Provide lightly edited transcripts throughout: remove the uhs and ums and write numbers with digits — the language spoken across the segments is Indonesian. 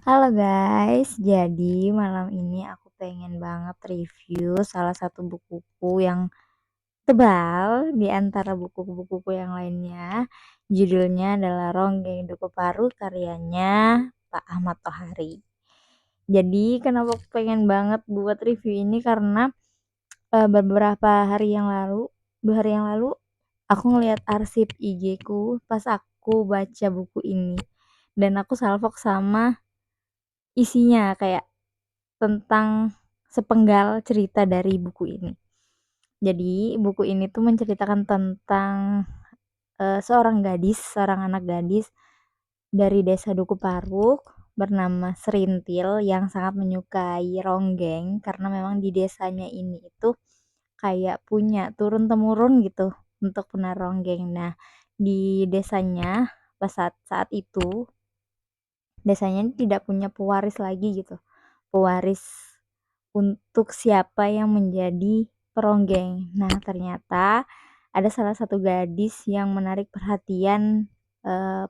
Halo guys, jadi malam ini aku pengen banget review salah satu bukuku yang tebal di antara buku-bukuku yang lainnya. Judulnya adalah Ronggeng Duku Paru karyanya Pak Ahmad Tohari. Jadi kenapa aku pengen banget buat review ini karena beberapa hari yang lalu, 2 hari yang lalu aku ngeliat arsip IG ku pas aku baca buku ini dan aku salvok sama isinya kayak tentang sepenggal cerita dari buku ini. Jadi buku ini tuh menceritakan tentang, seorang anak gadis dari desa Duku Paruk bernama Serintil yang sangat menyukai ronggeng karena memang di desanya ini itu kayak punya turun temurun gitu untuk penari ronggeng. Nah, di desanya pas saat itu desanya ini tidak punya pewaris lagi gitu. Pewaris untuk siapa yang menjadi peronggeng. Nah, ternyata ada salah satu gadis yang menarik perhatian eh,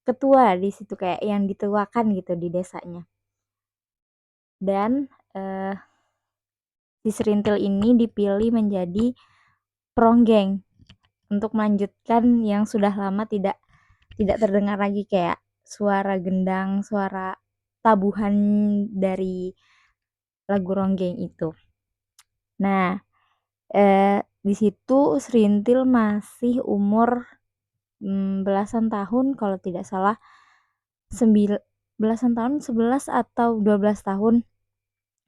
ketua di situ kayak yang dituakan gitu di desanya. Dan eh, si Serintil ini dipilih menjadi peronggeng untuk melanjutkan yang sudah lama tidak terdengar lagi kayak suara gendang, suara tabuhan dari lagu ronggeng itu. Nah, di situ Serintil masih umur, belasan tahun kalau tidak salah, belasan tahun, 11 atau 12 tahun.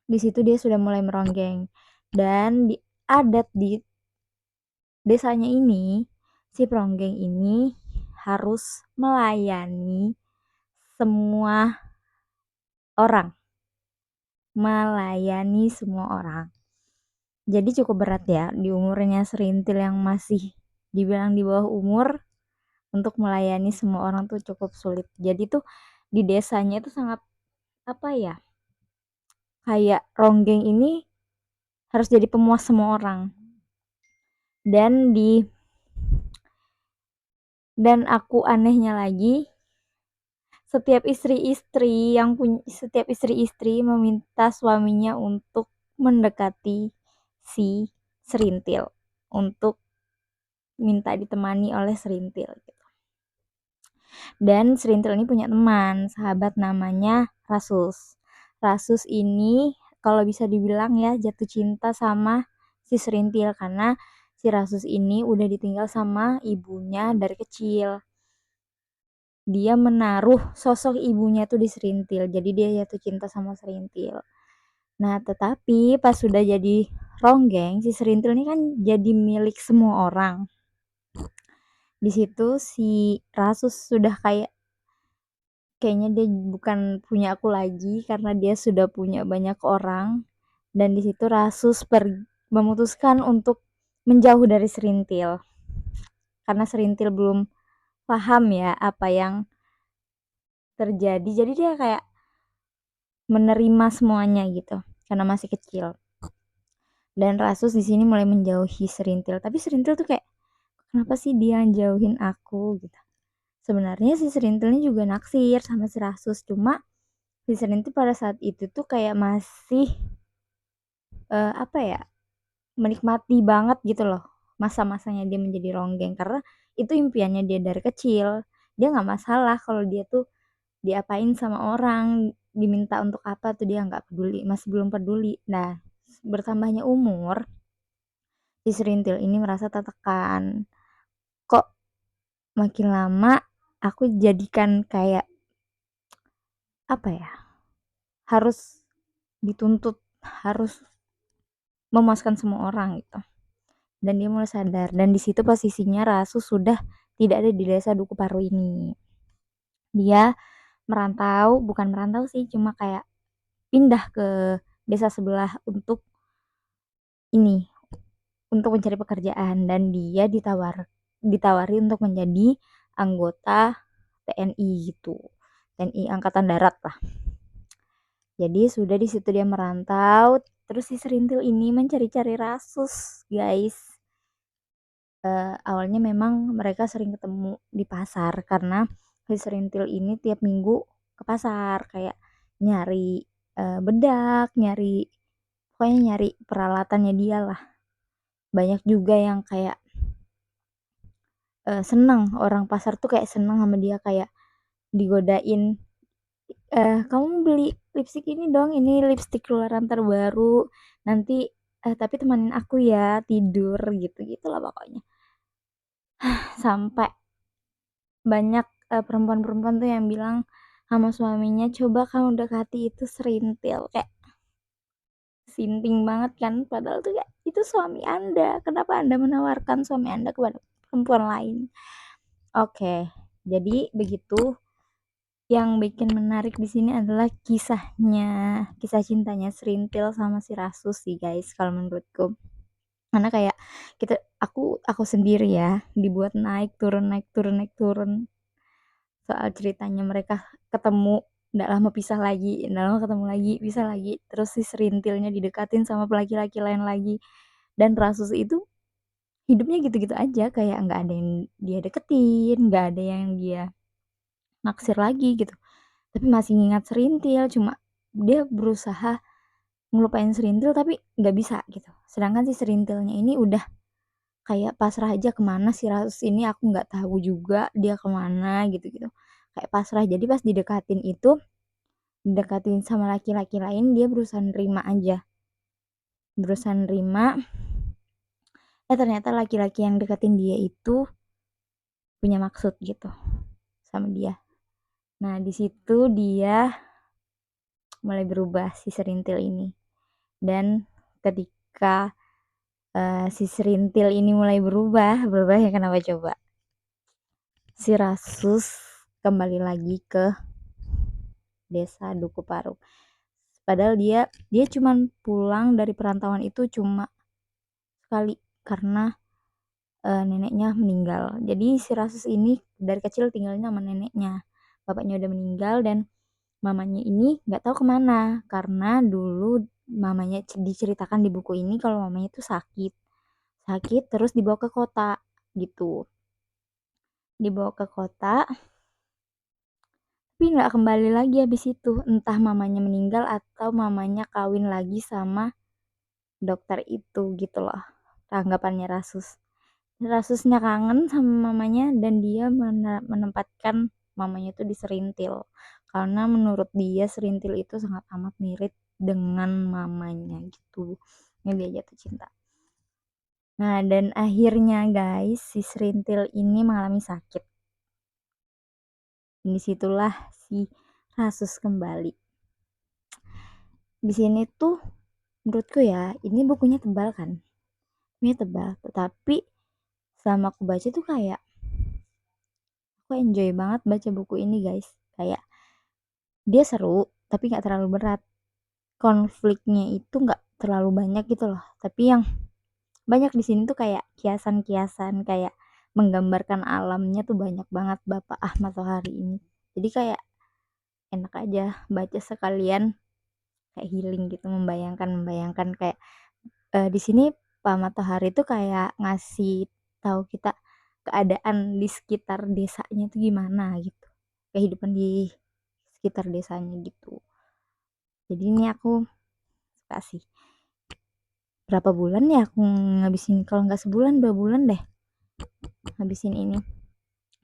Di situ dia sudah mulai meronggeng dan di adat di desanya ini, si peronggeng ini harus melayani semua orang, melayani semua orang. Jadi cukup berat ya di umurnya Serintil yang masih dibilang di bawah umur. Untuk melayani semua orang tuh cukup sulit. Jadi tuh di desanya itu sangat apa ya, kayak ronggeng ini harus jadi pemuas semua orang. Dan aku anehnya lagi, setiap istri-istri meminta suaminya untuk mendekati si Serintil, untuk minta ditemani oleh Serintil gitu. Dan Serintil ini punya teman, sahabat namanya Rasus. Rasus ini kalau bisa dibilang ya jatuh cinta sama si Serintil karena si Rasus ini udah ditinggal sama ibunya dari kecil. Dia menaruh sosok ibunya tuh di Serintil. Jadi dia jatuh cinta sama Serintil. Nah, tetapi pas sudah jadi ronggeng, si Serintil ini kan jadi milik semua orang. Di situ si Rasus sudah kayaknya dia bukan punya aku lagi karena dia sudah punya banyak orang, dan di situ Rasus memutuskan untuk menjauh dari Serintil karena Serintil belum paham ya apa yang terjadi, jadi dia kayak menerima semuanya gitu karena masih kecil. Dan Rasus di sini mulai menjauhi Serintil, tapi Serintil tuh kayak kenapa sih dia jauhin aku gitu. Sebenarnya si Serintil ini juga naksir sama si Rasus, cuma si Serintil pada saat itu tuh kayak masih apa ya, menikmati banget gitu loh masa-masanya dia menjadi ronggeng karena itu impiannya dia dari kecil. Dia nggak masalah kalau dia tuh diapain sama orang, diminta untuk apa tuh dia nggak peduli, masih belum peduli. Nah, bertambahnya umur, si Serintil ini merasa tertekan. Kok makin lama aku jadikan kayak apa ya, harus dituntut, harus memuaskan semua orang gitu. Dan dia mulai sadar dan di situ posisinya Rasu sudah tidak ada di desa Duku Paru ini. Dia merantau, bukan merantau sih, cuma kayak pindah ke desa sebelah ini untuk mencari pekerjaan, dan dia ditawari untuk menjadi anggota TNI gitu. TNI Angkatan Darat lah. Jadi sudah di situ dia merantau, terus si Serintil ini mencari-cari Rasus, guys. Awalnya memang mereka sering ketemu di pasar karena si Serintil ini tiap minggu ke pasar kayak nyari bedak, pokoknya nyari peralatannya dia lah. Banyak juga yang kayak seneng, orang pasar tuh kayak seneng sama dia, kayak digodain, kamu beli lipstik ini dong, ini lipstik keluaran terbaru, nanti tapi temenin aku ya tidur, gitu gitulah pokoknya. Sampai banyak perempuan-perempuan tuh yang bilang sama suaminya, coba kamu dekati itu serintil, kayak sinting banget kan, padahal tuh kayak itu suami Anda, kenapa Anda menawarkan suami Anda kepada perempuan lain. Oke, jadi begitu. Yang bikin menarik di sini adalah kisah cintanya Serintil sama si Rasus sih guys, kalau menurutku. Karena kayak aku sendiri ya, dibuat naik turun naik turun naik turun soal ceritanya mereka ketemu, nggak lama pisah lagi, nggak lama ketemu lagi, pisah lagi, terus si Serintilnya didekatin sama laki-laki lain lagi, dan Rasus itu hidupnya gitu-gitu aja, kayak nggak ada yang dia deketin, nggak ada yang dia naksir lagi gitu, tapi masih ngingat Serintil, cuma dia berusaha ngelupain Serintil tapi nggak bisa gitu. Sedangkan si Serintilnya ini udah kayak pasrah aja, kemana si Rasus ini aku nggak tahu juga dia kemana gitu-gitu, kayak pasrah. Jadi pas didekatin sama laki-laki lain, dia berusaha nerima aja, berusaha nerima. Ternyata laki-laki yang deketin dia itu punya maksud gitu sama dia. Nah di situ dia mulai berubah si Serintil ini. Dan ketika si Serintil ini mulai berubah ya kenapa coba? Si Rasus kembali lagi ke desa Duku Paru. Padahal dia cuman pulang dari perantauan itu cuma sekali karena neneknya meninggal. Jadi si Rasus ini dari kecil tinggalnya sama neneknya. Bapaknya udah meninggal dan mamanya ini nggak tahu kemana, karena dulu mamanya diceritakan di buku ini kalau mamanya itu sakit terus dibawa ke kota gitu, dibawa ke kota tapi nggak kembali lagi habis itu, entah mamanya meninggal atau mamanya kawin lagi sama dokter itu gitu loh, tanggapannya Rasusnya kangen sama mamanya dan dia menempatkan mamanya itu di Serintil karena menurut dia Serintil itu sangat amat mirip dengan mamanya gitu. Ini dia jatuh cinta. Nah dan akhirnya guys, si Serintil ini mengalami sakit. Dan disitulah si Rasus kembali. Di sini tuh menurutku ya, ini bukunya tebal kan, ini tebal, tetapi selama aku baca tuh kayak aku enjoy banget baca buku ini guys. Kayak dia seru tapi nggak terlalu berat, konfliknya itu nggak terlalu banyak gitu loh, tapi yang banyak di sini tuh kayak kiasan-kiasan, kayak menggambarkan alamnya tuh banyak banget Bapak Ahmad Tohari ini. Jadi kayak enak aja baca sekalian kayak healing gitu, membayangkan kayak di sini Pak Matahari itu kayak ngasih tahu kita keadaan di sekitar desanya itu gimana gitu, kehidupan di sekitar desanya gitu. Jadi ini aku suka sih. Berapa bulan ya aku ngabisin, kalau nggak sebulan 2 bulan deh ngabisin ini.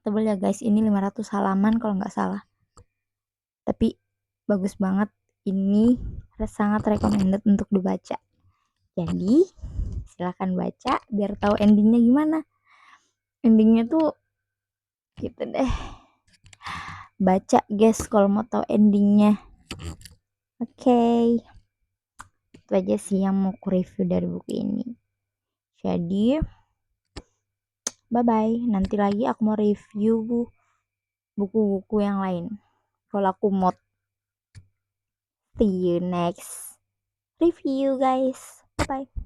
Tebel ya guys, ini 500 halaman kalau nggak salah, tapi bagus banget. Ini sangat recommended untuk dibaca. Jadi silahkan baca biar tahu endingnya gimana. Endingnya tuh gitu deh, baca guys kalau mau tahu endingnya. Oke, itu aja sih yang mau ku review dari buku ini. Jadi bye bye, nanti lagi aku mau review buku-buku yang lain kalau aku mod. See you next review guys, bye bye.